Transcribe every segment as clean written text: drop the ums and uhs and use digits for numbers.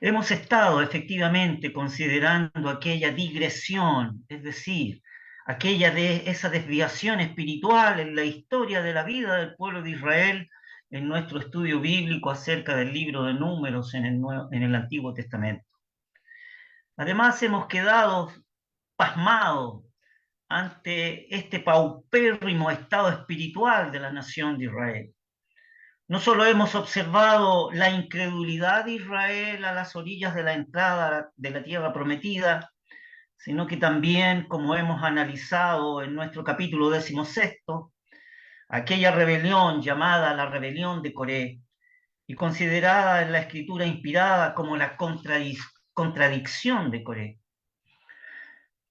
Hemos estado efectivamente considerando aquella digresión, es decir, aquella de esa desviación espiritual en la historia de la vida del pueblo de Israel en nuestro estudio bíblico acerca del libro de Números en el Antiguo Testamento. Además, hemos quedado pasmados ante este paupérrimo estado espiritual de la nación de Israel. No solo hemos observado la incredulidad de Israel a las orillas de la entrada de la tierra prometida, sino que también, como hemos analizado en nuestro capítulo 16, aquella rebelión llamada la rebelión de Coré y considerada en la escritura inspirada como la contradicción de Coré.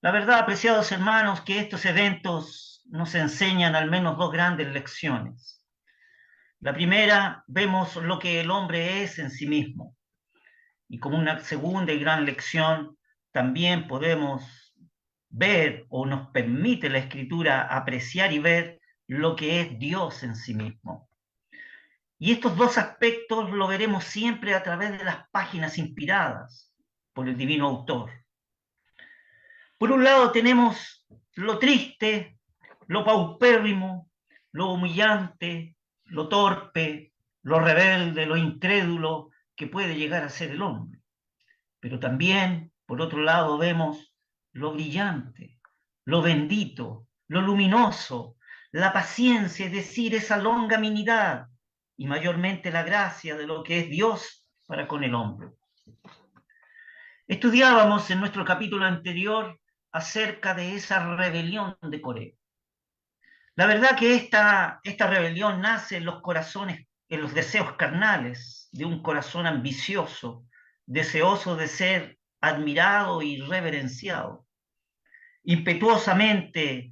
La verdad, apreciados hermanos, que estos eventos nos enseñan al menos dos grandes lecciones. La primera, vemos lo que el hombre es en sí mismo. Y como una segunda y gran lección, también podemos ver o nos permite la escritura apreciar y ver lo que es Dios en sí mismo. Y estos dos aspectos lo veremos siempre a través de las páginas inspiradas por el divino autor. Por un lado tenemos lo triste, lo paupérrimo, lo humillante, lo torpe, lo rebelde, lo incrédulo que puede llegar a ser el hombre. Pero también, por otro lado, vemos lo brillante, lo bendito, lo luminoso, la paciencia, es decir, esa longanimidad y mayormente la gracia de lo que es Dios para con el hombre. Estudiábamos en nuestro capítulo anterior acerca de esa rebelión de Coré. La verdad que esta rebelión nace en los corazones, en los deseos carnales de un corazón ambicioso, deseoso de ser admirado y reverenciado. Impetuosamente,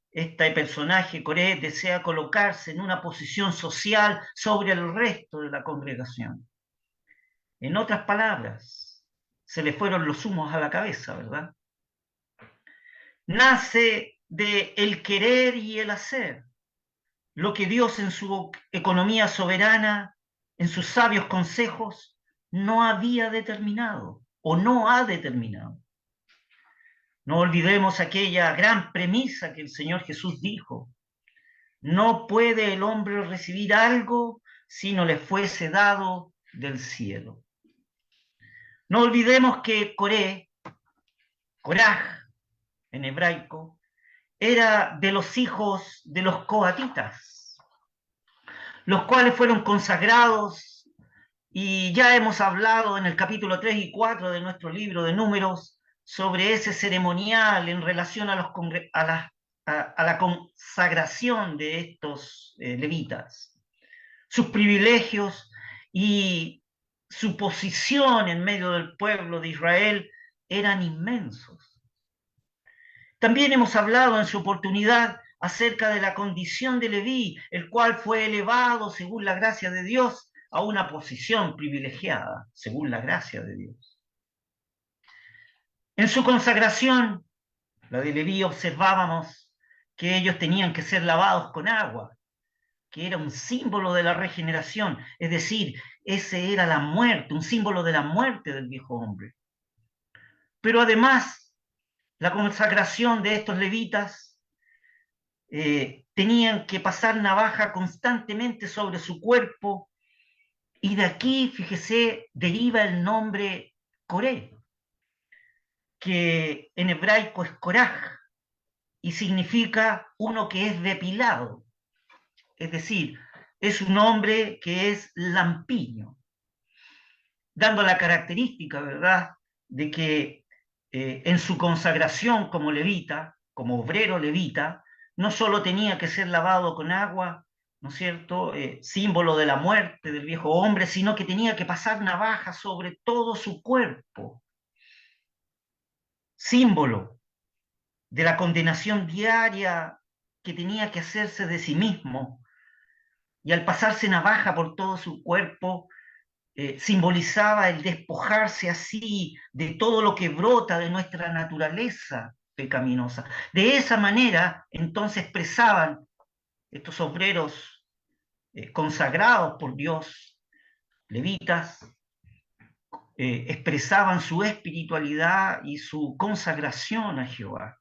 este personaje Coré desea colocarse en una posición social sobre el resto de la congregación. En otras palabras, se le fueron los humos a la cabeza, ¿verdad? Nace de el querer y el hacer, lo que Dios en su economía soberana, en sus sabios consejos, no había determinado o no ha determinado. No olvidemos aquella gran premisa que el Señor Jesús dijo: no puede el hombre recibir algo si no le fuese dado del cielo. No olvidemos que Coraj en hebraico, era de los hijos de los coatitas, los cuales fueron consagrados, y ya hemos hablado en el capítulo 3 y 4 de nuestro libro de Números sobre ese ceremonial en relación a, a la consagración de estos levitas, sus privilegios y su posición en medio del pueblo de Israel eran inmensos. También hemos hablado en su oportunidad acerca de la condición de Leví, el cual fue elevado según la gracia de Dios a una posición privilegiada, según la gracia de Dios. En su consagración, la de Leví, observábamos que ellos tenían que ser lavados con agua, que era un símbolo de la regeneración, es decir, ese era la muerte, un símbolo de la muerte del viejo hombre. Pero además, la consagración de estos levitas tenían que pasar navaja constantemente sobre su cuerpo, y de aquí, fíjese, deriva el nombre Coré, que en hebraico es Coraj, y significa uno que es depilado, es decir, es un hombre que es lampiño, dando la característica, ¿verdad?, de que en su consagración como levita, como obrero levita, no solo tenía que ser lavado con agua, ¿no es cierto?, símbolo de la muerte del viejo hombre, sino que tenía que pasar navaja sobre todo su cuerpo, símbolo de la condenación diaria que tenía que hacerse de sí mismo, y al pasarse navaja por todo su cuerpo, simbolizaba el despojarse así de todo lo que brota de nuestra naturaleza pecaminosa. De esa manera, entonces expresaban estos obreros consagrados por Dios, levitas, expresaban su espiritualidad y su consagración a Jehová.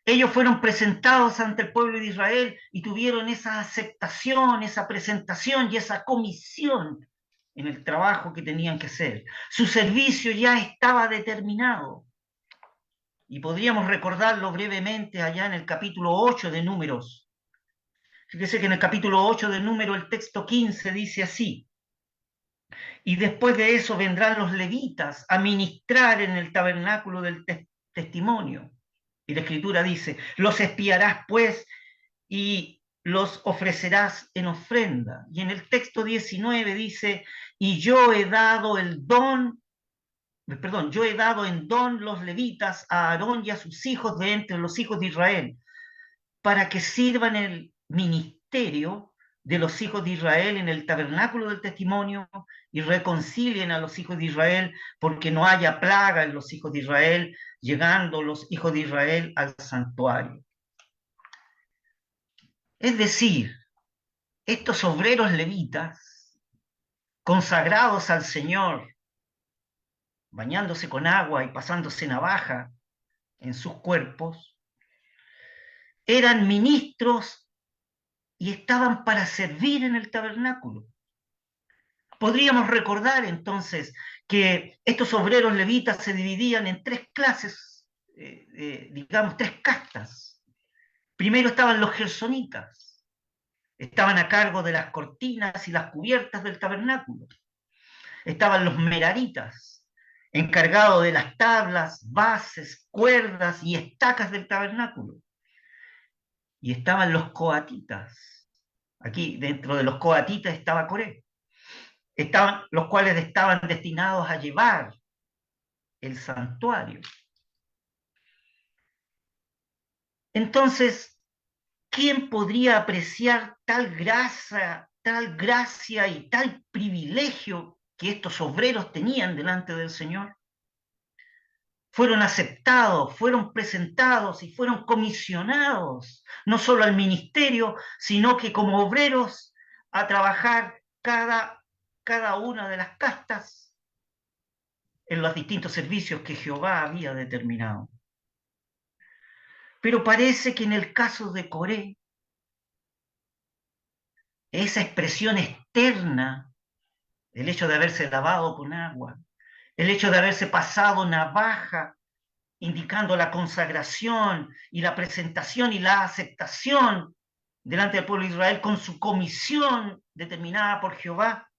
Ellos fueron presentados ante el pueblo de Israel y tuvieron esa aceptación, esa presentación y esa comisión en el trabajo que tenían que hacer. Su servicio ya estaba determinado. Y podríamos recordarlo brevemente allá en el capítulo 8 de Números. Fíjese que en el capítulo 8 de Números el texto 15 dice así: y después de eso vendrán los levitas a ministrar en el tabernáculo del testimonio. Y la escritura dice: los espiarás pues y los ofrecerás en ofrenda. Y en el texto 19 dice: y yo he dado en don los levitas a Aarón y a sus hijos de entre los hijos de Israel, para que sirvan el ministerio de los hijos de Israel en el tabernáculo del testimonio y reconcilien a los hijos de Israel, porque no haya plaga en los hijos de Israel, llegando los hijos de Israel al santuario. Es decir, estos obreros levitas, consagrados al Señor, bañándose con agua y pasándose navaja en sus cuerpos, eran ministros y estaban para servir en el tabernáculo. Podríamos recordar entonces que estos obreros levitas se dividían en tres clases, digamos, tres castas. Primero estaban los gersonitas, estaban a cargo de las cortinas y las cubiertas del tabernáculo. Estaban los meraritas, encargados de las tablas, bases, cuerdas y estacas del tabernáculo. Y estaban los coatitas. Aquí dentro de los coatitas estaba Coré. Los cuales estaban destinados a llevar el santuario. Entonces, ¿quién podría apreciar tal gracia y tal privilegio que estos obreros tenían delante del Señor? Fueron aceptados, fueron presentados y fueron comisionados, no solo al ministerio, sino que como obreros a trabajar cada una de las castas en los distintos servicios que Jehová había determinado. Pero parece que en el caso de Coré, esa expresión externa, el hecho de haberse lavado con agua, el hecho de haberse pasado navaja, indicando la consagración y la presentación y la aceptación delante del pueblo de Israel con su comisión determinada por Jehová,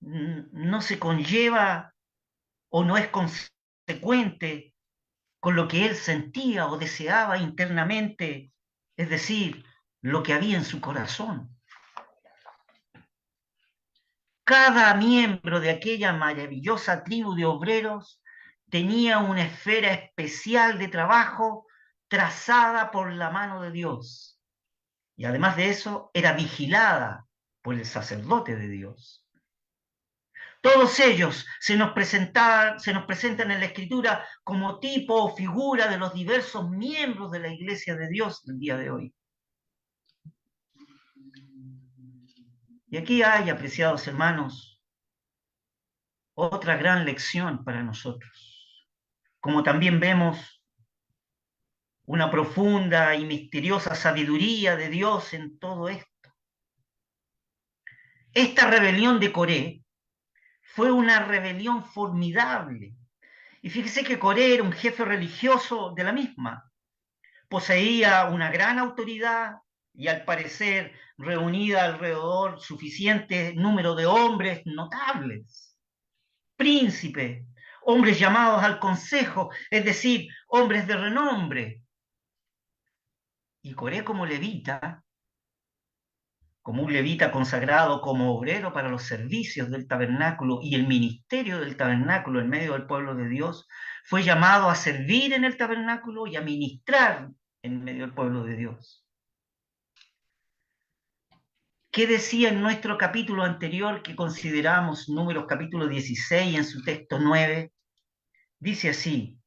no se conlleva o no es consecuente con lo que él sentía o deseaba internamente, es decir, lo que había en su corazón. Cada miembro de aquella maravillosa tribu de obreros tenía una esfera especial de trabajo trazada por la mano de Dios. Y además de eso, era vigilada por el sacerdote de Dios. Todos ellos se nos presentan en la Escritura como tipo o figura de los diversos miembros de la Iglesia de Dios del día de hoy. Y aquí hay, apreciados hermanos, otra gran lección para nosotros. Como también vemos una profunda y misteriosa sabiduría de Dios en todo esto. Esta rebelión de Coré fue una rebelión formidable. Y fíjese que Coré era un jefe religioso de la misma. Poseía una gran autoridad y al parecer reunida alrededor suficiente número de hombres notables, príncipes, hombres llamados al consejo, es decir, hombres de renombre. Y Coré como un levita consagrado como obrero para los servicios del tabernáculo y el ministerio del tabernáculo en medio del pueblo de Dios, fue llamado a servir en el tabernáculo y a ministrar en medio del pueblo de Dios. ¿Qué decía en nuestro capítulo anterior que consideramos, Números capítulo 16, en su texto 9? Dice así: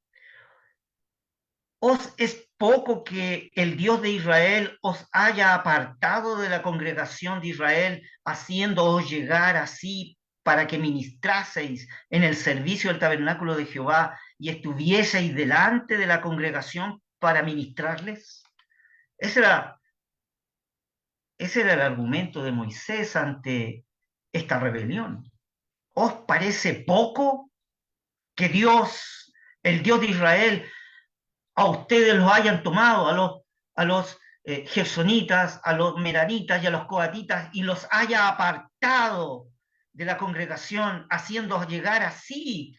¿os es poco que el Dios de Israel os haya apartado de la congregación de Israel, haciéndoos llegar así para que ministraseis en el servicio del tabernáculo de Jehová y estuvieseis delante de la congregación para ministrarles? Ese era, ese era el argumento de Moisés ante esta rebelión. ¿Os parece poco que Dios, el Dios de Israel, a ustedes los hayan tomado, a los gersonitas, a los meraritas y a los coatitas, y los haya apartado de la congregación, haciéndoos llegar así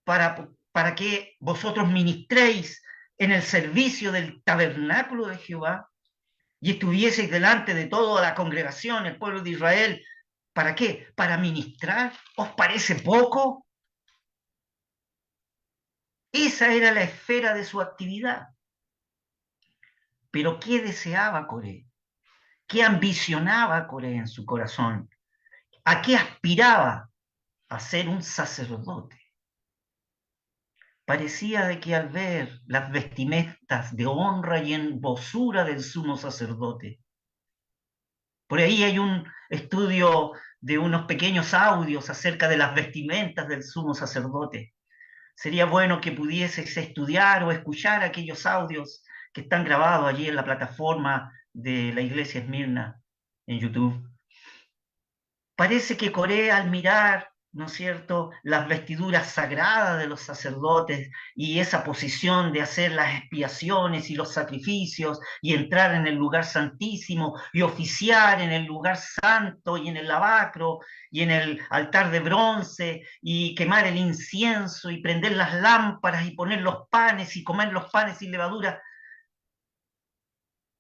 para que vosotros ministréis en el servicio del tabernáculo de Jehová y estuvieseis delante de toda la congregación, el pueblo de Israel? ¿Para qué? ¿Para ministrar? ¿Os parece poco? Esa era la esfera de su actividad. Pero ¿qué deseaba Coré? ¿Qué ambicionaba Coré en su corazón? ¿A qué aspiraba? A ser un sacerdote. Parecía de que al ver las vestimentas de honra y hermosura del sumo sacerdote, por ahí hay un estudio de unos pequeños audios acerca de las vestimentas del sumo sacerdote. Sería bueno que pudieses estudiar o escuchar aquellos audios que están grabados allí en la plataforma de la iglesia Esmirna en YouTube. Parece que Coré, al mirar, ¿no es cierto?, las vestiduras sagradas de los sacerdotes y esa posición de hacer las expiaciones y los sacrificios y entrar en el lugar santísimo y oficiar en el lugar santo y en el lavacro y en el altar de bronce y quemar el incienso y prender las lámparas y poner los panes y comer los panes sin levadura,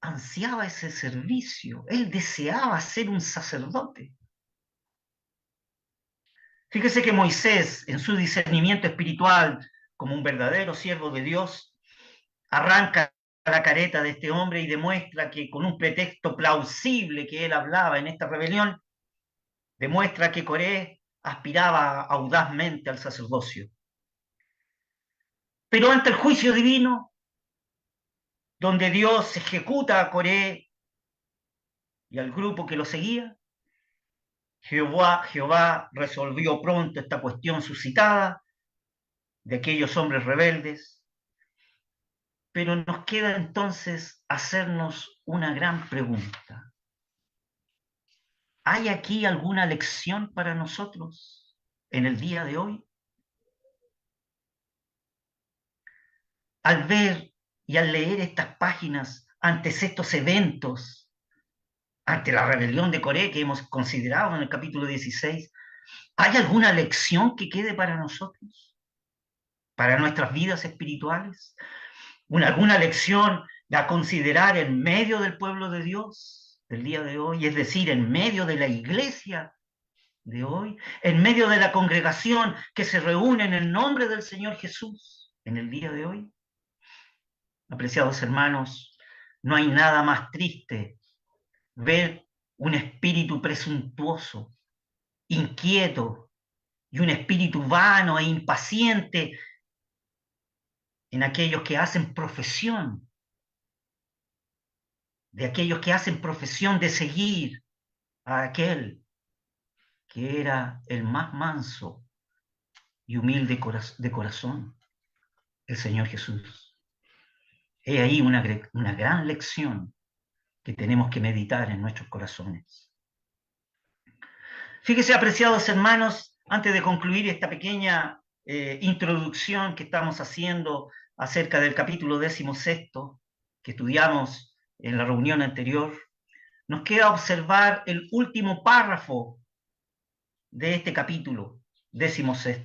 ansiaba ese servicio. Él deseaba ser un sacerdote. Fíjese que Moisés, en su discernimiento espiritual, como un verdadero siervo de Dios, arranca la careta de este hombre y demuestra que con un pretexto plausible que él hablaba en esta rebelión, demuestra que Coré aspiraba audazmente al sacerdocio. Pero ante el juicio divino, donde Dios ejecuta a Coré y al grupo que lo seguía, Jehová resolvió pronto esta cuestión suscitada de aquellos hombres rebeldes. Pero nos queda entonces hacernos una gran pregunta. ¿Hay aquí alguna lección para nosotros en el día de hoy? Al ver y al leer estas páginas, ante estos eventos, ante la rebelión de Coré que hemos considerado en el capítulo 16, ¿hay alguna lección que quede para nosotros? ¿Para nuestras vidas espirituales? ¿Alguna lección a considerar en medio del pueblo de Dios del día de hoy? Es decir, en medio de la iglesia de hoy, en medio de la congregación que se reúne en el nombre del Señor Jesús en el día de hoy. Apreciados hermanos, no hay nada más triste ver un espíritu presuntuoso, inquieto y un espíritu vano e impaciente en aquellos que hacen profesión, de aquellos que hacen profesión de seguir a aquel que era el más manso y humilde de corazón, el Señor Jesús. He ahí una gran lección que tenemos que meditar en nuestros corazones. Fíjese, apreciados hermanos, antes de concluir esta pequeña introducción que estamos haciendo acerca del capítulo 16 que estudiamos en la reunión anterior, nos queda observar el último párrafo de este capítulo 16.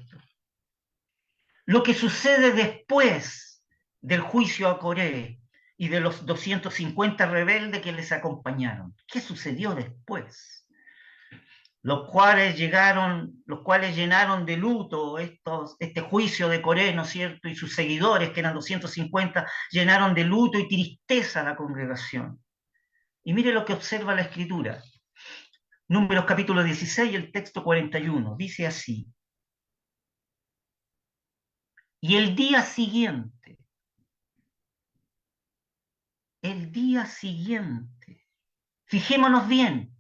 Lo que sucede después del juicio a Coré y de los 250 rebeldes que les acompañaron. ¿Qué sucedió después? Los cuales llenaron de luto este juicio de Coré, ¿no es cierto? Y sus seguidores, que eran 250, llenaron de luto y tristeza a la congregación. Y mire lo que observa la Escritura. Números capítulo 16, el texto 41, dice así. Y el día siguiente, fijémonos bien,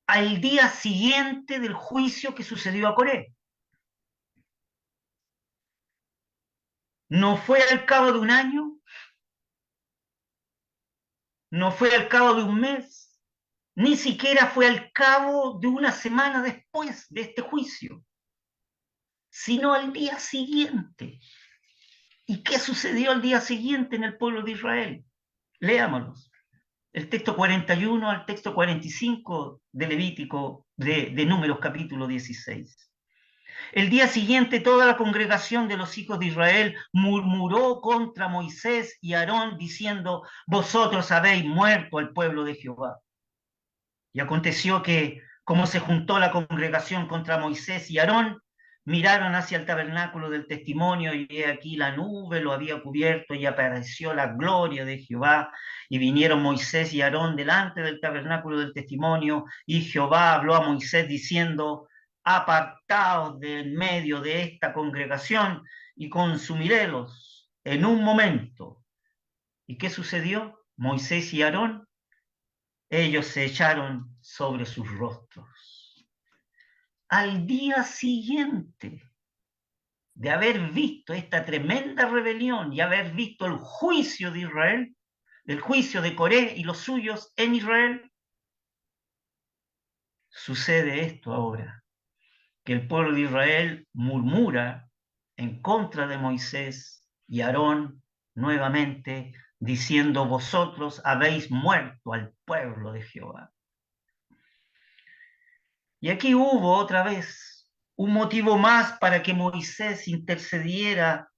al día siguiente del juicio que sucedió a Coré. No fue al cabo de un año, no fue al cabo de un mes, ni siquiera fue al cabo de una semana después de este juicio, sino al día siguiente. ¿Y qué sucedió al día siguiente en el pueblo de Israel? Leámoslos. El texto 41 al texto 45 de Levítico, de Números capítulo 16. El día siguiente toda la congregación de los hijos de Israel murmuró contra Moisés y Aarón diciendo: vosotros habéis muerto al pueblo de Jehová. Y aconteció que, como se juntó la congregación contra Moisés y Aarón, miraron hacia el tabernáculo del testimonio, y he aquí la nube lo había cubierto, y apareció la gloria de Jehová. Y vinieron Moisés y Aarón delante del tabernáculo del testimonio, y Jehová habló a Moisés diciendo: apartaos de en medio de esta congregación y consumirélos en un momento. ¿Y qué sucedió? Moisés y Aarón, ellos se echaron sobre sus rostros. Al día siguiente de haber visto esta tremenda rebelión y haber visto el juicio de Israel, el juicio de Coré y los suyos en Israel, sucede esto ahora, que el pueblo de Israel murmura en contra de Moisés y Aarón nuevamente, diciendo: vosotros habéis muerto al pueblo de Jehová. Y aquí hubo otra vez un motivo más para que Moisés intercediera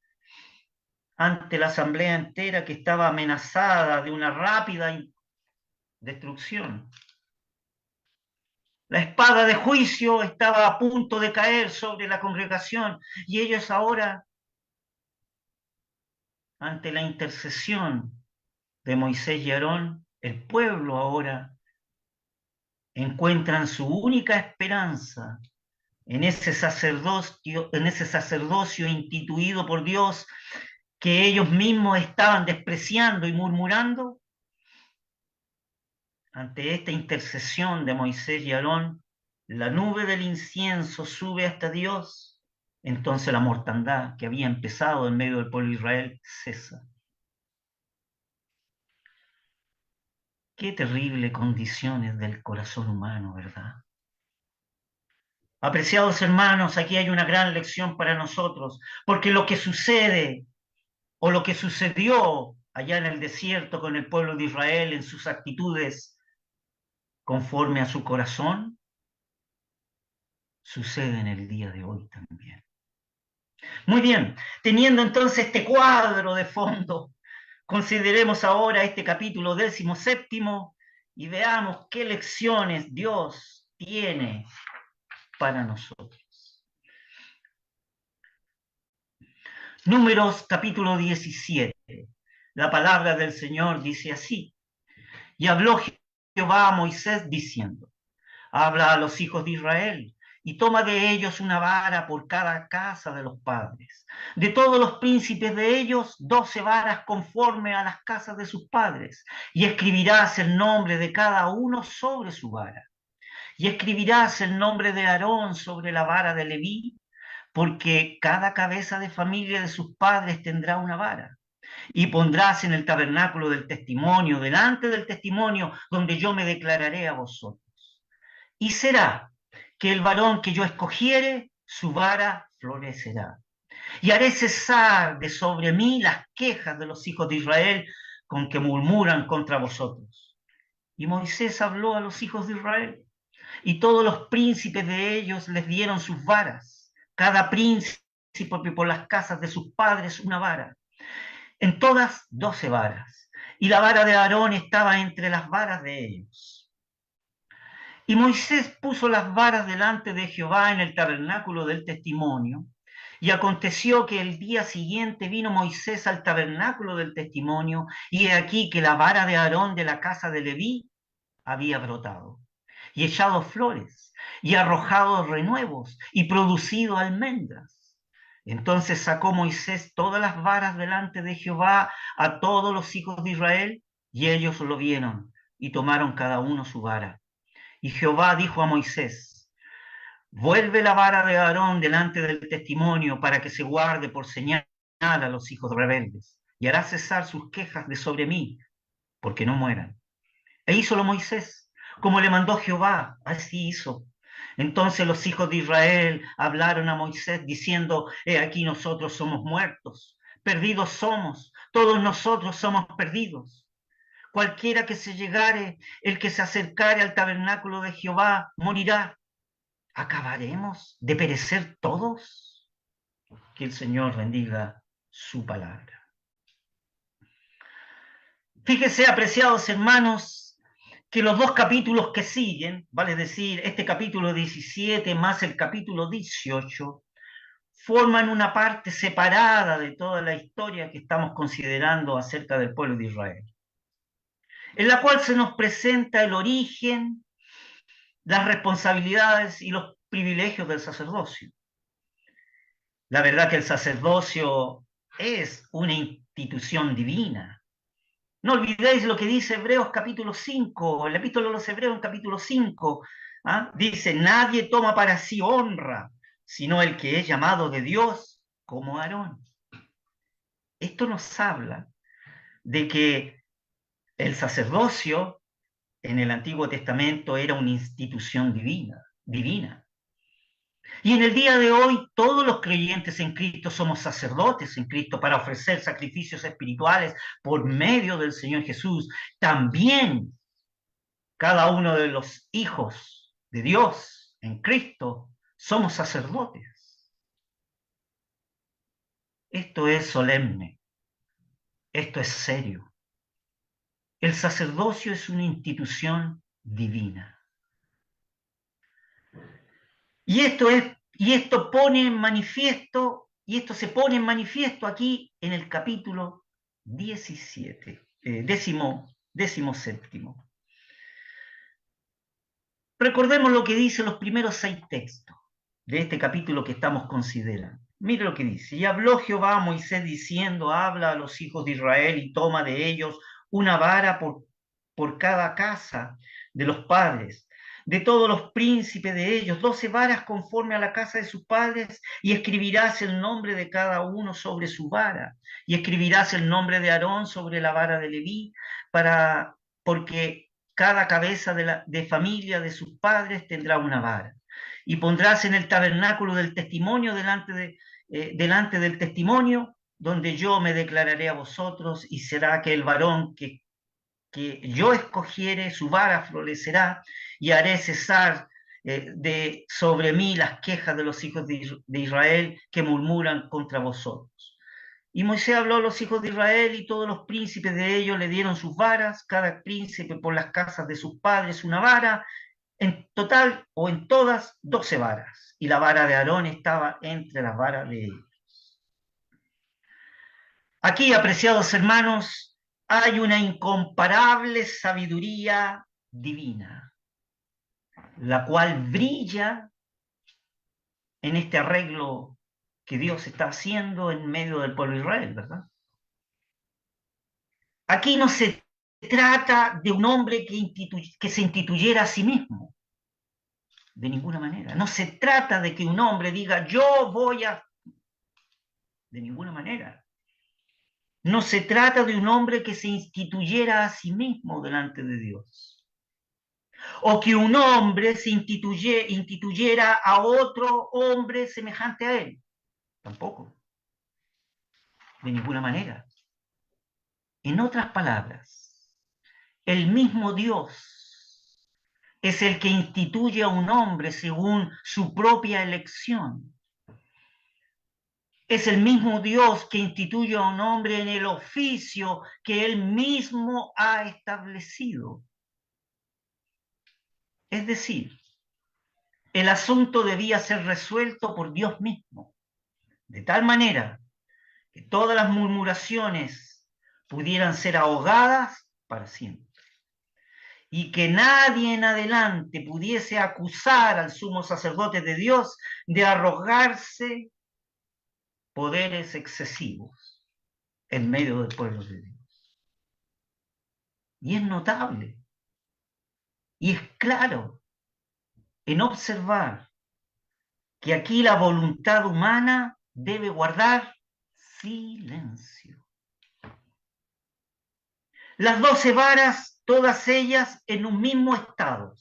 ante la asamblea entera que estaba amenazada de una rápida destrucción. La espada de juicio estaba a punto de caer sobre la congregación, y ellos ahora, ante la intercesión de Moisés y Aarón, el pueblo ahora encuentran su única esperanza en ese sacerdocio instituido por Dios, que ellos mismos estaban despreciando y murmurando. Ante esta intercesión de Moisés y Aarón, la nube del incienso sube hasta Dios. Entonces la mortandad que había empezado en medio del pueblo de Israel cesa. Qué terrible condiciones del corazón humano, ¿verdad? Apreciados hermanos, aquí hay una gran lección para nosotros, porque lo que sucede o lo que sucedió allá en el desierto con el pueblo de Israel en sus actitudes conforme a su corazón, sucede en el día de hoy también. Muy bien, teniendo entonces este cuadro de fondo, consideremos ahora este capítulo 17 y veamos qué lecciones Dios tiene para nosotros. Números capítulo 17. La palabra del Señor dice así: y habló Jehová a Moisés diciendo: habla a los hijos de Israel y toma de ellos una vara por cada casa de los padres. De todos los príncipes de ellos, 12 varas conforme a las casas de sus padres. Y escribirás el nombre de cada uno sobre su vara. Y escribirás el nombre de Aarón sobre la vara de Leví, porque cada cabeza de familia de sus padres tendrá una vara. Y pondrás en el tabernáculo del testimonio, delante del testimonio, donde yo me declararé a vosotros. Y será que el varón que yo escogiere, su vara florecerá. Y haré cesar de sobre mí las quejas de los hijos de Israel con que murmuran contra vosotros. Y Moisés habló a los hijos de Israel, y todos los príncipes de ellos les dieron sus varas, cada príncipe por las casas de sus padres una vara, en todas 12 varas. Y la vara de Aarón estaba entre las varas de ellos. Y Moisés puso las varas delante de Jehová en el tabernáculo del testimonio. Y aconteció que el día siguiente vino Moisés al tabernáculo del testimonio, y he aquí que la vara de Aarón de la casa de Leví había brotado, y echado flores, y arrojado renuevos, y producido almendras. Entonces sacó Moisés todas las varas delante de Jehová a todos los hijos de Israel, y ellos lo vieron, y tomaron cada uno su vara. Y Jehová dijo a Moisés: vuelve la vara de Aarón delante del testimonio para que se guarde por señal a los hijos rebeldes, y hará cesar sus quejas de sobre mí, porque no mueran. E hízolo Moisés, como le mandó Jehová, así hizo. Entonces los hijos de Israel hablaron a Moisés diciendo: he aquí nosotros somos muertos, perdidos somos, todos nosotros somos perdidos. Cualquiera que se llegare, el que se acercare al tabernáculo de Jehová, morirá. ¿Acabaremos de perecer todos? Que el Señor bendiga su palabra. Fíjese, apreciados hermanos, que los dos capítulos que siguen, vale decir, este capítulo 17 más el capítulo 18, forman una parte separada de toda la historia que estamos considerando acerca del pueblo de Israel, en la cual se nos presenta el origen, las responsabilidades y los privilegios del sacerdocio. La verdad que el sacerdocio es una institución divina. No olvidéis lo que dice Hebreos capítulo 5, el epístola de los Hebreos en capítulo 5. Dice: nadie toma para sí honra, sino el que es llamado de Dios, como Aarón. Esto nos habla de que el sacerdocio en el Antiguo Testamento era una institución divina. Y en el día de hoy, todos los creyentes en Cristo somos sacerdotes en Cristo para ofrecer sacrificios espirituales por medio del Señor Jesús. También cada uno de los hijos de Dios en Cristo somos sacerdotes. Esto es solemne, esto es serio. El sacerdocio es una institución divina. Y esto pone en manifiesto, y esto se pone en manifiesto aquí en el capítulo 17, décimo séptimo. Recordemos lo que dicen los primeros 6 textos de este capítulo que estamos considerando. Mire lo que dice: y habló Jehová a Moisés diciendo: habla a los hijos de Israel y toma de ellos una vara por cada casa de los padres, de todos los príncipes de ellos, 12 varas conforme a la casa de sus padres, y escribirás el nombre de cada uno sobre su vara, y escribirás el nombre de Aarón sobre la vara de Leví, porque cada cabeza de familia de sus padres tendrá una vara. Y pondrás en el tabernáculo del testimonio delante del testimonio, donde yo me declararé a vosotros, y será que el varón que yo escogiere, su vara florecerá, y haré cesar sobre mí las quejas de los hijos de Israel que murmuran contra vosotros. Y Moisés habló a los hijos de Israel, y todos los príncipes de ellos le dieron sus varas, cada príncipe por las casas de sus padres una vara, en total o en todas 12 varas, y la vara de Aarón estaba entre las varas de ellos. Aquí, apreciados hermanos, hay una incomparable sabiduría divina, la cual brilla en este arreglo que Dios está haciendo en medio del pueblo de Israel, ¿verdad? Aquí no se trata de un hombre que se instituyera a sí mismo, de ninguna manera. No se trata de que un hombre diga: yo voy a... De ninguna manera. No se trata de un hombre que se instituyera a sí mismo delante de Dios, o que un hombre se instituyera a otro hombre semejante a él. Tampoco. De ninguna manera. En otras palabras, el mismo Dios es el que instituye a un hombre según su propia elección. Es el mismo Dios que instituye a un hombre en el oficio que él mismo ha establecido. Es decir, el asunto debía ser resuelto por Dios mismo, de tal manera que todas las murmuraciones pudieran ser ahogadas para siempre, y que nadie en adelante pudiese acusar al sumo sacerdote de Dios de arrogarse poderes excesivos en medio del pueblo de Dios. Y es notable, y es claro, en observar que aquí la voluntad humana debe guardar silencio. Las 12 varas, todas ellas en un mismo estado,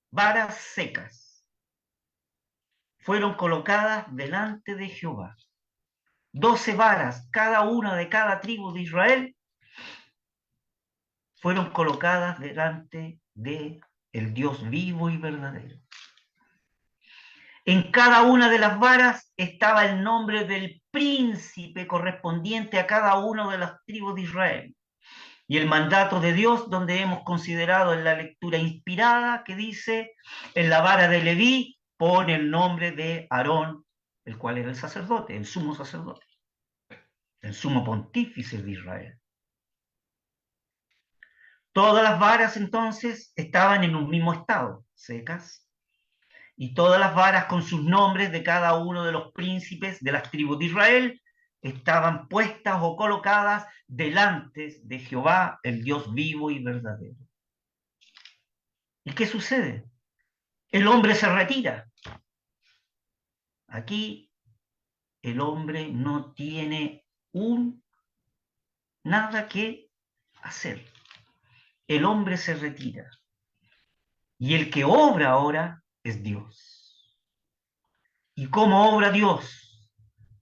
varas secas, fueron colocadas delante de Jehová. 12 varas, cada una de cada tribu de Israel, fueron colocadas delante de el Dios vivo y verdadero. En cada una de las varas estaba el nombre del príncipe correspondiente a cada una de las tribus de Israel. Y el mandato de Dios, donde hemos considerado en la lectura inspirada, que dice, en la vara de Leví pone el nombre de Aarón, el cual era el sacerdote, el sumo sacerdote, el sumo pontífice de Israel. Todas las varas entonces estaban en un mismo estado, secas, y todas las varas con sus nombres de cada uno de los príncipes de las tribus de Israel estaban puestas o colocadas delante de Jehová, el Dios vivo y verdadero. ¿Y qué sucede? El hombre se retira. Aquí el hombre no tiene nada que hacer. El hombre se retira. Y el que obra ahora es Dios. ¿Y cómo obra Dios?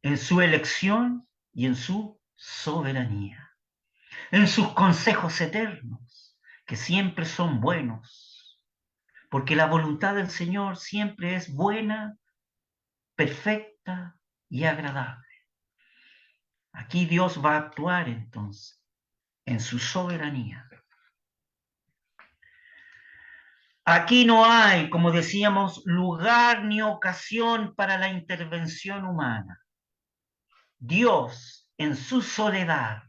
En su elección y en su soberanía. En sus consejos eternos, que siempre son buenos. Porque la voluntad del Señor siempre es buena, perfecta y agradable. Aquí Dios va a actuar entonces en su soberanía. Aquí no hay, como decíamos, lugar ni ocasión para la intervención humana. Dios, en su soledad,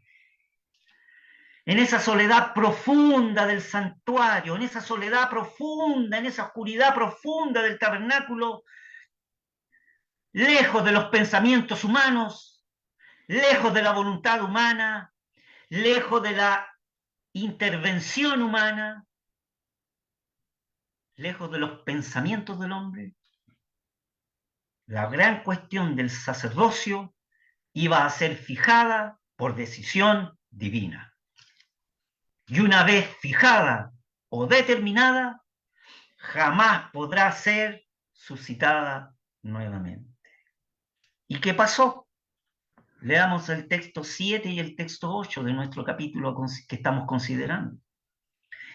en esa soledad profunda del santuario, en esa soledad profunda, en esa oscuridad profunda del tabernáculo, lejos de los pensamientos humanos, lejos de la voluntad humana, lejos de la intervención humana, lejos de los pensamientos del hombre, la gran cuestión del sacerdocio iba a ser fijada por decisión divina. Y una vez fijada o determinada, jamás podrá ser suscitada nuevamente. ¿Y qué pasó? Leamos el texto 7 y el texto 8 de nuestro capítulo que estamos considerando.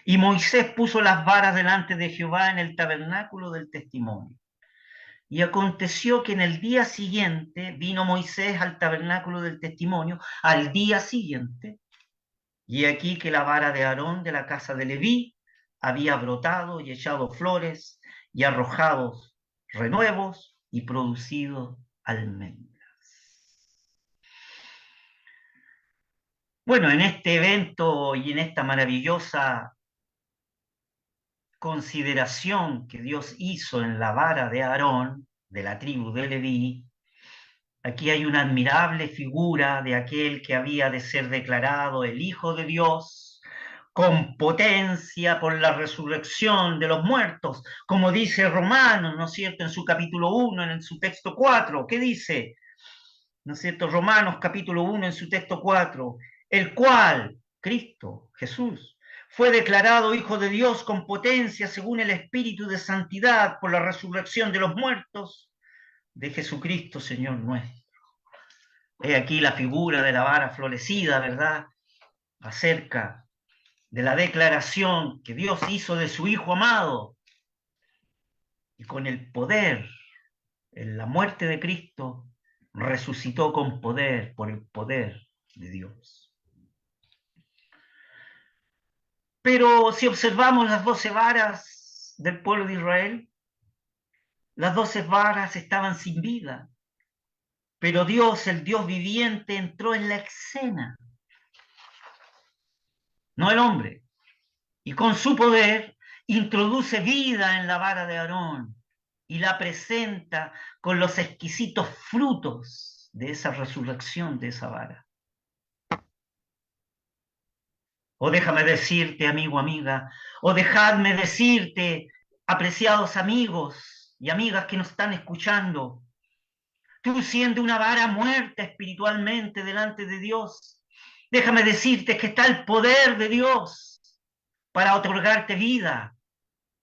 Y Moisés puso las varas delante de Jehová en el tabernáculo del testimonio. Y aconteció que en el día siguiente vino Moisés al tabernáculo del testimonio, al día siguiente, y aquí que la vara de Aarón de la casa de Leví había brotado y echado flores y arrojado renuevos y producido almendras. Bueno, en este evento y en esta maravillosa consideración que Dios hizo en la vara de Aarón, de la tribu de Leví, aquí hay una admirable figura de aquel que había de ser declarado el Hijo de Dios, con potencia por la resurrección de los muertos, como dice Romanos, ¿no es cierto?, en su capítulo 1, en su texto 4, ¿qué dice? ¿No es cierto? Romanos capítulo 1 en su texto 4, el cual, Cristo, Jesús, fue declarado Hijo de Dios con potencia según el Espíritu de Santidad por la resurrección de los muertos de Jesucristo, Señor nuestro. He aquí la figura de la vara florecida, ¿verdad? Acerca de la declaración que Dios hizo de su Hijo amado. Y con el poder, en la muerte de Cristo, resucitó con poder, por el poder de Dios. Pero si observamos las 12 varas del pueblo de Israel, las 12 varas estaban sin vida. Pero Dios, el Dios viviente, entró en la escena, no el hombre. Y con su poder introduce vida en la vara de Aarón y la presenta con los exquisitos frutos de esa resurrección de esa vara. O déjame decirte, amigo, amiga, o dejadme decirte, apreciados amigos y amigas que nos están escuchando, tú siendo una vara muerta espiritualmente delante de Dios, déjame decirte que está el poder de Dios para otorgarte vida.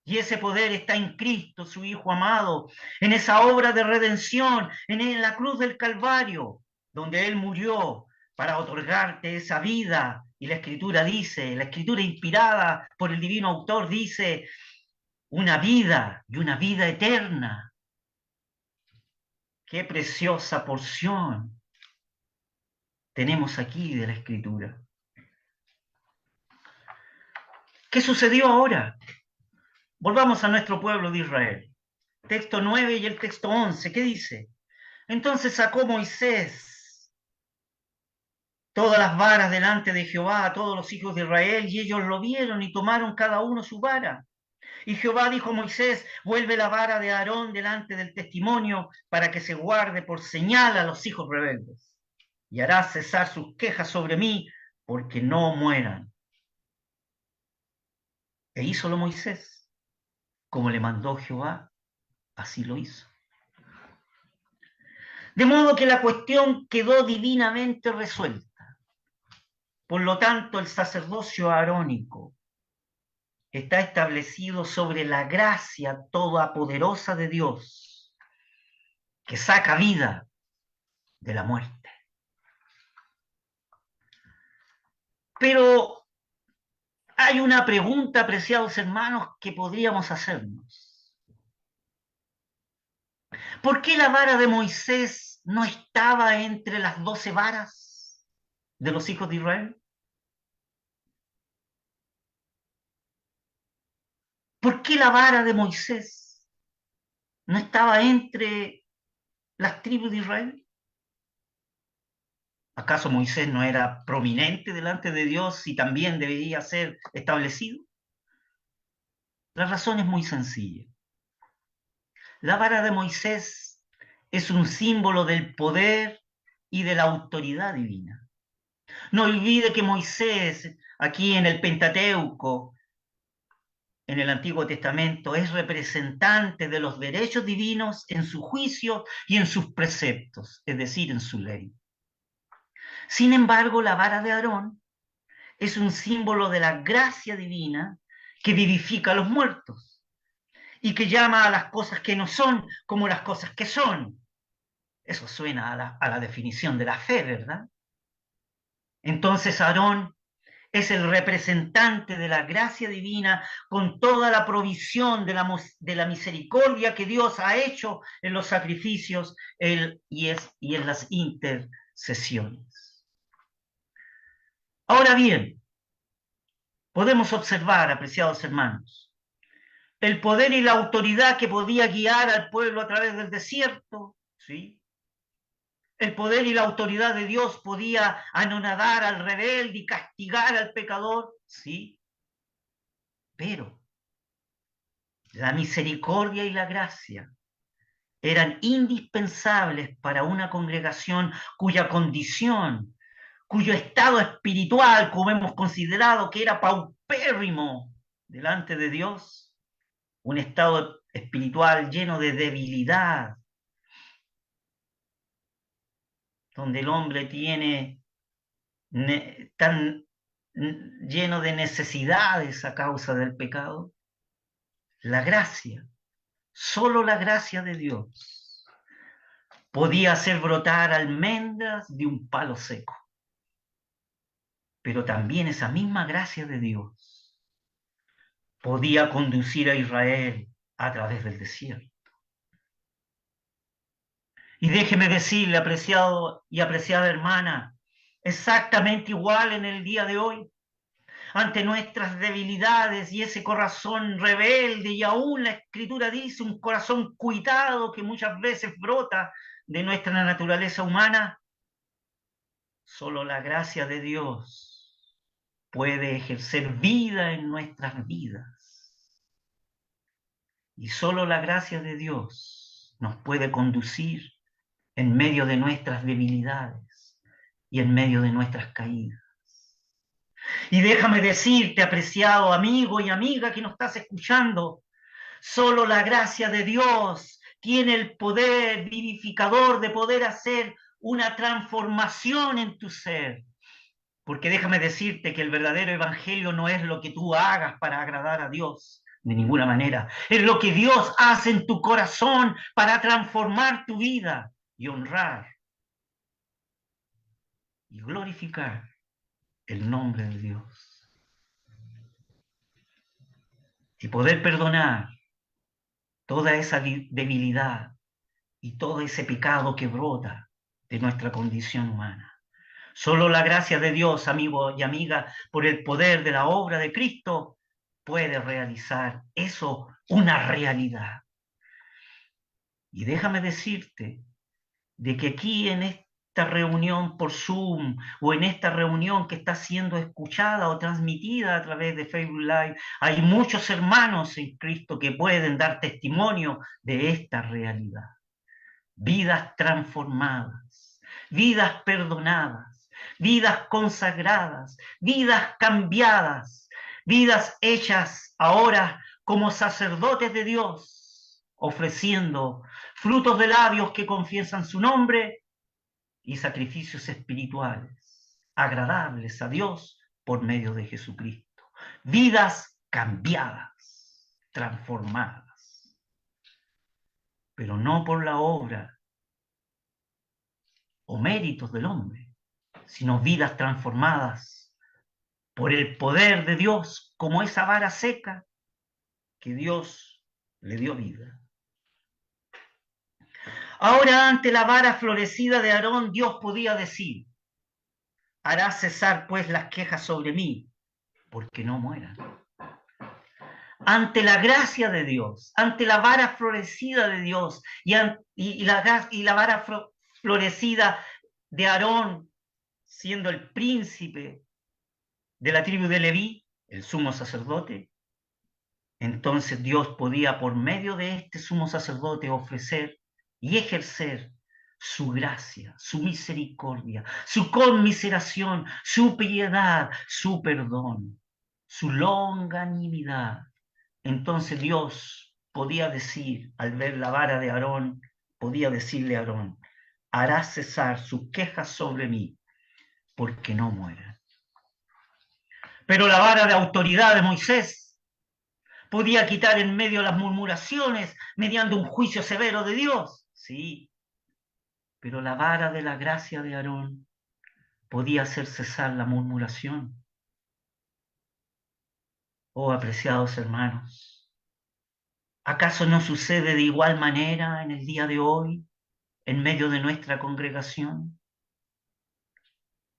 Y ese poder está en Cristo, su Hijo amado, en esa obra de redención, en la cruz del Calvario, donde Él murió para otorgarte esa vida. Y la Escritura dice, la Escritura inspirada por el divino autor dice, una vida y una vida eterna. Qué preciosa porción tenemos aquí de la Escritura. ¿Qué sucedió ahora? Volvamos a nuestro pueblo de Israel. Texto 9 y el texto 11, ¿qué dice? Entonces sacó Moisés todas las varas delante de Jehová a todos los hijos de Israel, y ellos lo vieron y tomaron cada uno su vara. Y Jehová dijo a Moisés, vuelve la vara de Aarón delante del testimonio para que se guarde por señal a los hijos rebeldes. Y hará cesar sus quejas sobre mí, porque no mueran. E hízolo Moisés, como le mandó Jehová, así lo hizo. De modo que la cuestión quedó divinamente resuelta. Por lo tanto, el sacerdocio arónico está establecido sobre la gracia todopoderosa de Dios, que saca vida de la muerte. Pero hay una pregunta, apreciados hermanos, que podríamos hacernos. ¿Por qué la vara de Moisés no estaba entre las 12 varas de los hijos de Israel? ¿Por qué la vara de Moisés no estaba entre las tribus de Israel? ¿Acaso Moisés no era prominente delante de Dios y también debería ser establecido? La razón es muy sencilla. La vara de Moisés es un símbolo del poder y de la autoridad divina. No olvide que Moisés, aquí en el Pentateuco, en el Antiguo Testamento, es representante de los derechos divinos en su juicio y en sus preceptos, es decir, en su ley. Sin embargo, la vara de Aarón es un símbolo de la gracia divina que vivifica a los muertos y que llama a las cosas que no son como las cosas que son. Eso suena a la definición de la fe, ¿verdad? Entonces Aarón es el representante de la gracia divina con toda la provisión de la misericordia que Dios ha hecho en los sacrificios y en las intercesiones. Ahora bien, podemos observar, apreciados hermanos, el poder y la autoridad que podía guiar al pueblo a través del desierto, ¿sí? El poder y la autoridad de Dios podía anonadar al rebelde y castigar al pecador, ¿sí? Pero la misericordia y la gracia eran indispensables para una congregación cuya condición, cuyo estado espiritual, como hemos considerado que era paupérrimo delante de Dios, un estado espiritual lleno de debilidad, donde el hombre tiene tan lleno de necesidades a causa del pecado. La gracia, solo la gracia de Dios, podía hacer brotar almendras de un palo seco. Pero también esa misma gracia de Dios podía conducir a Israel a través del desierto. Y déjeme decirle, apreciado y apreciada hermana, exactamente igual en el día de hoy, ante nuestras debilidades y ese corazón rebelde, y aún la Escritura dice un corazón cuitado que muchas veces brota de nuestra naturaleza humana, solo la gracia de Dios puede ejercer vida en nuestras vidas. Y solo la gracia de Dios nos puede conducir en medio de nuestras debilidades y en medio de nuestras caídas. Y déjame decirte, apreciado amigo y amiga que nos estás escuchando, Solo la gracia de Dios tiene el poder vivificador de poder hacer una transformación en tu ser. Porque déjame decirte que el verdadero evangelio no es lo que tú hagas para agradar a Dios, de ninguna manera. Es lo que Dios hace en tu corazón para transformar tu vida y honrar y glorificar el nombre de Dios. Y poder perdonar toda esa debilidad y todo ese pecado que brota de nuestra condición humana. Solo la gracia de Dios, amigo y amiga, por el poder de la obra de Cristo, puede realizar eso una realidad. Y déjame decirte de que aquí en esta reunión por Zoom o en esta reunión que está siendo escuchada o transmitida a través de Facebook Live, hay muchos hermanos en Cristo que pueden dar testimonio de esta realidad. Vidas transformadas, vidas perdonadas, vidas consagradas, vidas cambiadas, vidas hechas ahora como sacerdotes de Dios, ofreciendo frutos de labios que confiesan su nombre y sacrificios espirituales agradables a Dios por medio de Jesucristo. Vidas cambiadas, transformadas, pero no por la obra o méritos del hombre, sino vidas transformadas por el poder de Dios, como esa vara seca que Dios le dio vida. Ahora, ante la vara florecida de Aarón, Dios podía decir: hará cesar pues las quejas sobre mí, porque no mueran. Ante la gracia de Dios, ante la vara florecida de Dios y la vara florecida de Aarón, siendo el príncipe de la tribu de Leví, el sumo sacerdote, entonces Dios podía por medio de este sumo sacerdote ofrecer y ejercer su gracia, su misericordia, su conmiseración, su piedad, su perdón, su longanimidad. Entonces Dios podía decir, al ver la vara de Aarón, podía decirle a Aarón: hará cesar sus quejas sobre mí, porque no mueran. Pero la vara de autoridad de Moisés podía quitar en medio las murmuraciones mediante un juicio severo de Dios. Sí, pero la vara de la gracia de Aarón podía hacer cesar la murmuración. Oh, apreciados hermanos, ¿acaso no sucede de igual manera en el día de hoy, en medio de nuestra congregación?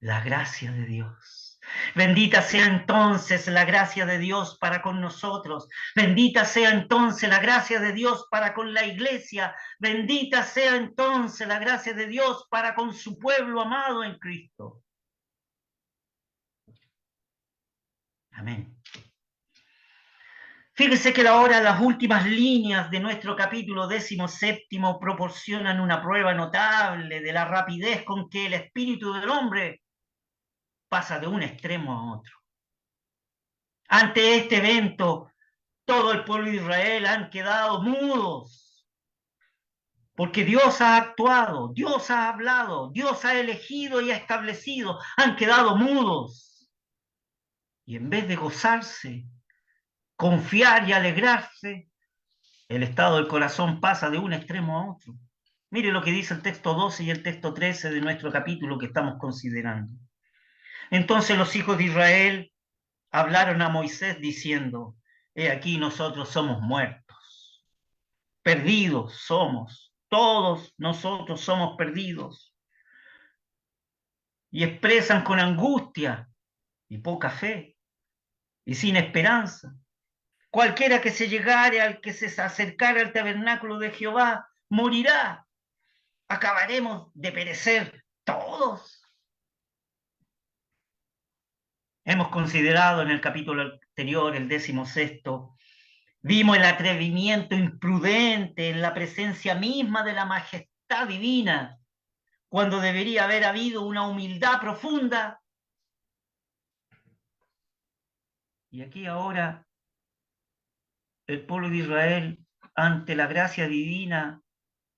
La gracia de Dios. Bendita sea entonces la gracia de Dios para con nosotros. Bendita sea entonces la gracia de Dios para con la iglesia. Bendita sea entonces la gracia de Dios para con su pueblo amado en Cristo. Amén. Fíjese que ahora las últimas líneas de nuestro capítulo 17 proporcionan una prueba notable de la rapidez con que el espíritu del hombre pasa de un extremo a otro. Ante este evento, todo el pueblo de Israel han quedado mudos, porque Dios ha actuado, Dios ha hablado, Dios ha elegido y ha establecido, han quedado mudos. Y en vez de gozarse, confiar y alegrarse, el estado del corazón pasa de un extremo a otro. Mire lo que dice el texto 12 y el texto 13 de nuestro capítulo que estamos considerando. Entonces los hijos de Israel hablaron a Moisés diciendo: he aquí nosotros somos muertos, perdidos somos, todos nosotros somos perdidos. Y expresan con angustia y poca fe y sin esperanza. Cualquiera que se llegare al que se acercare al tabernáculo de Jehová morirá. Acabaremos de perecer todos. Hemos considerado en el capítulo anterior, el 16, vimos el atrevimiento imprudente en la presencia misma de la majestad divina, cuando debería haber habido una humildad profunda. Y aquí ahora el pueblo de Israel ante la gracia divina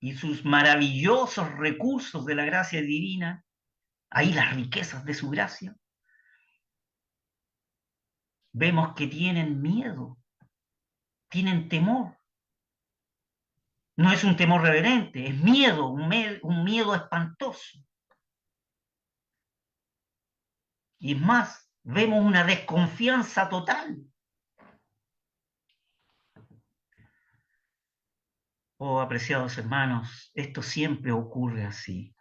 y sus maravillosos recursos de la gracia divina, ahí las riquezas de su gracia, vemos que tienen miedo, tienen temor. No es un temor reverente, es miedo, un miedo espantoso. Y es más, vemos una desconfianza total. Oh, apreciados hermanos, esto siempre ocurre así.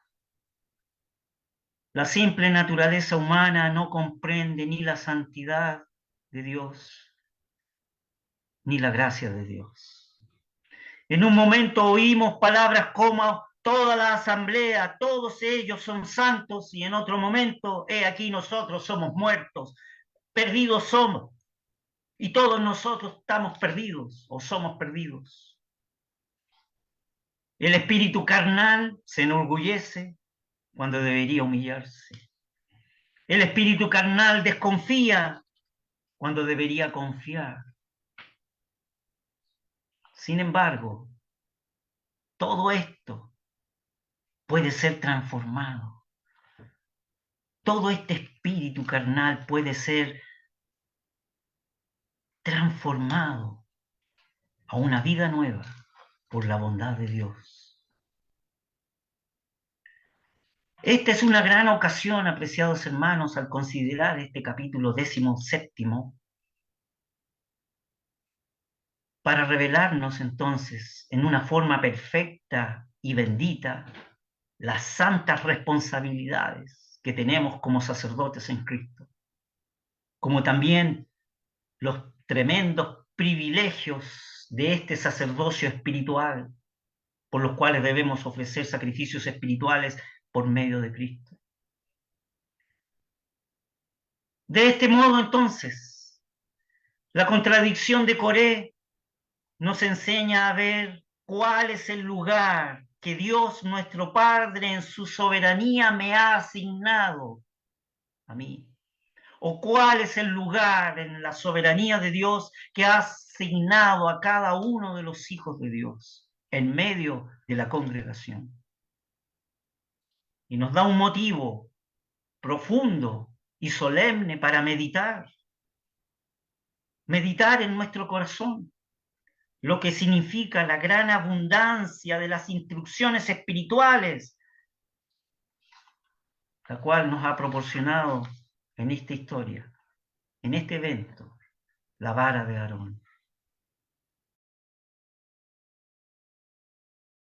La simple naturaleza humana no comprende ni la santidad de Dios, ni la gracia de Dios. En un momento oímos palabras como toda la asamblea, todos ellos son santos, y en otro momento, he aquí nosotros somos muertos, perdidos somos, y todos nosotros estamos perdidos o somos perdidos. El espíritu carnal se enorgullece cuando debería humillarse. El espíritu carnal desconfía cuando debería confiar. Sin embargo, todo esto puede ser transformado. Todo este espíritu carnal puede ser transformado a una vida nueva por la bondad de Dios. Esta es una gran ocasión, apreciados hermanos, al considerar este capítulo 17, para revelarnos entonces en una forma perfecta y bendita las santas responsabilidades que tenemos como sacerdotes en Cristo, como también los tremendos privilegios de este sacerdocio espiritual, por los cuales debemos ofrecer sacrificios espirituales por medio de Cristo. De este modo, entonces, la contradicción de Coré nos enseña a ver cuál es el lugar que Dios nuestro Padre en su soberanía me ha asignado a mí, o cuál es el lugar en la soberanía de Dios que ha asignado a cada uno de los hijos de Dios en medio de la congregación. Y nos da un motivo profundo y solemne para meditar en nuestro corazón lo que significa la gran abundancia de las instrucciones espirituales, la cual nos ha proporcionado en esta historia, en este evento, la vara de Aarón.